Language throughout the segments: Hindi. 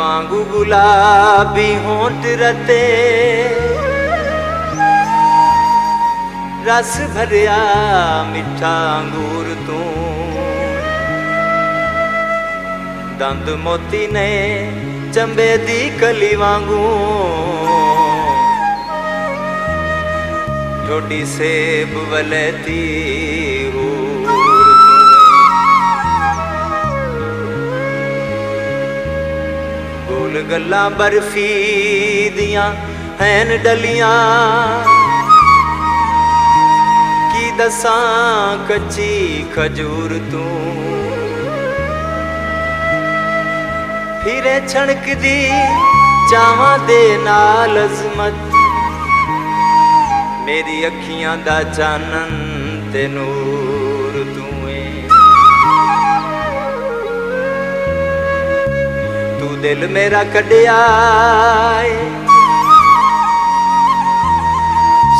वांगू गुलाबी होंठ रते रस भरिया मिठा अंगूर तू दंद मोती ने चंबे दी कली वांगू ठोडी सेब वलैती गोल गल्ला बर्फी दियां हैन डलियां की दसां कच्ची खजूर तू फिरे छणक दी चावां दे नाल अज़मत मेरी अखियां दा चानन ते नूर तू दिल मेरा कढ़िया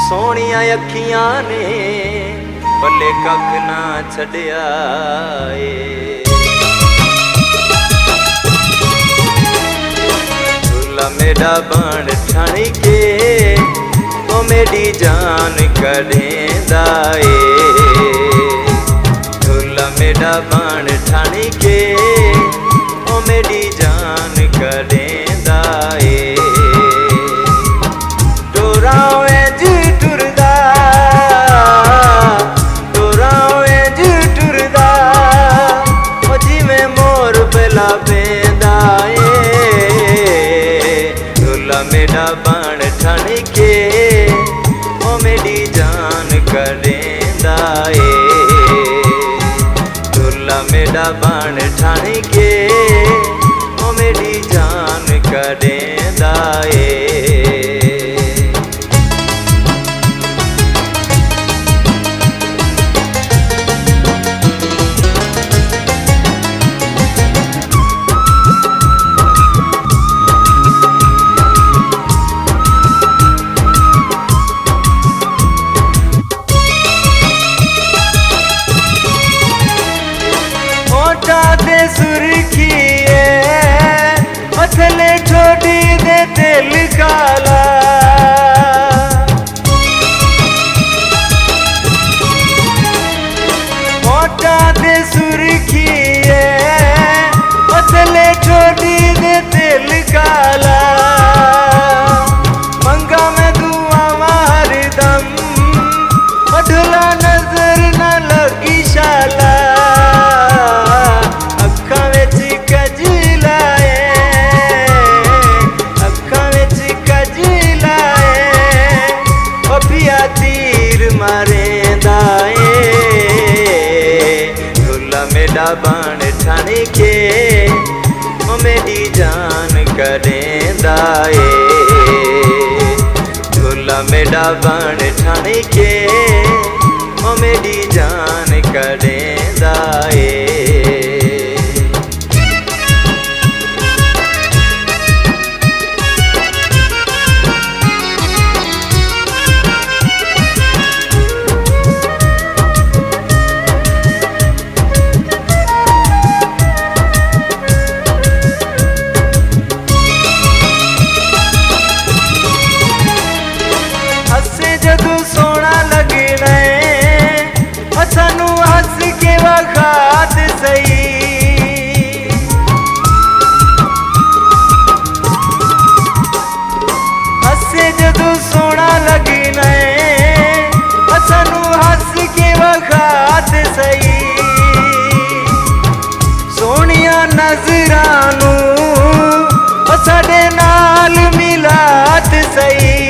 सोहणिया अखियां ने पल्ले कख ना छड़िया झूला मेरा बन ठण के ओ मेरी जान कढ़ेंदा झूला मेरा बन ठण के ओ मेरी जान करेंदा डोराओ इंज टुरदा ओ जिवें मोर पला पेंदा झूला मेरा बन ठण के ओ मेरी जान करेंदा झूला मेरा बन ठण के ओ मेरी जान करेंदा सुरखिए मथले ठोडी दे दिल काला मोटा दे सुरखिए मथले ठोडी दे दिल काला मंगा में दुआ मार दम मढला नजर न लगी शाला मेरा बन ठण के ओ मेरी जान करेंदा झूला मेरा बन ठण के ओ मेरी जान करेंदा सानू हस के वखात सही हसे जदू सोना लगना सानू हस के वखात सही सोहणिया नजरानू साडे नाल मिलात सही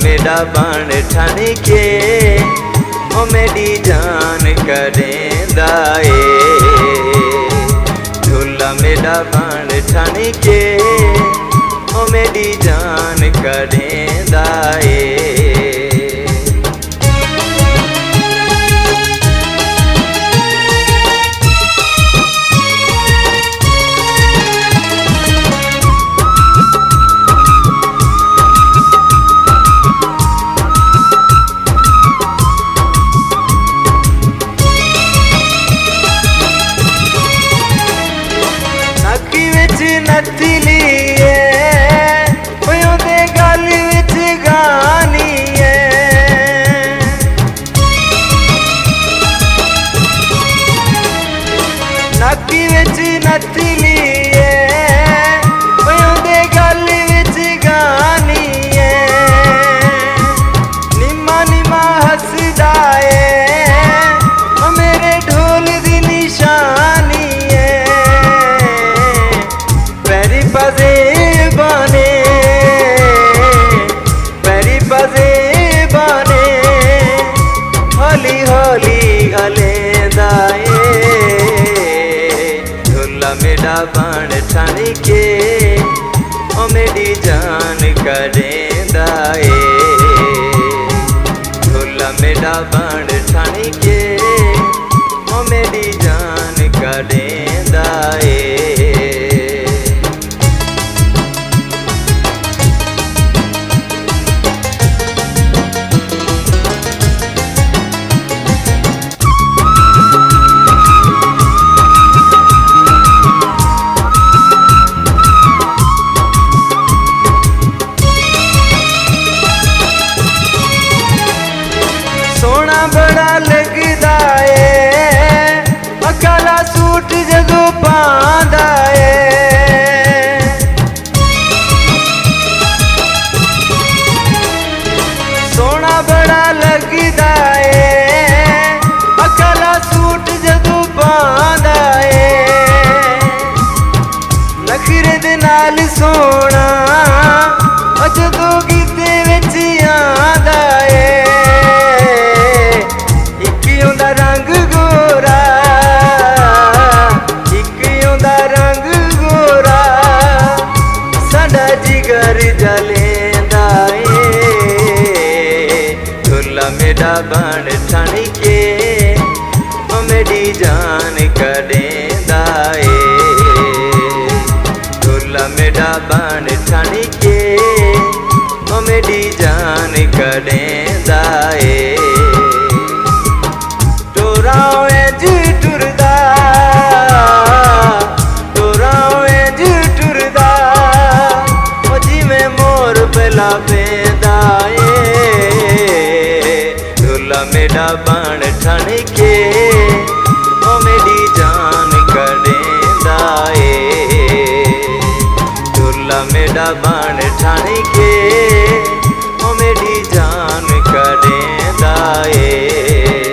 मेरा बन ठण के ओ मेरी जान करेंदा झूला मेरा बन ठण के ओ मेरी जान करेंदा मेरा बण ठण के ओ मेरी जान कढेंदा ए। सोना बड़ा लगदा ए काला सूट जदों पांदा ए। सोना बड़ा लगदा ए काला सूट जदों पांदा ए। नखरे दे नाल सोना जदों गीते विच आंदा ए। रंग गोरा एक आंदा रंग गोरा साडा जिगर जलेंदा ए। दुल्ला मेरा बण ठण के ओ मेरी जान कढेंदा ए। दुल्ला मेरा बण ठण के ओ मेरी जान कढेंदा ए। टोरां इंज टुरदा ओ जिवें मोर पला पैंदा ए। दुल्ला मेरा बण ठण के ओ मेरी जान कढेंदा ए। दुल्ला मेरा बण ठण के ओ मेरी जान कढेंदा ए।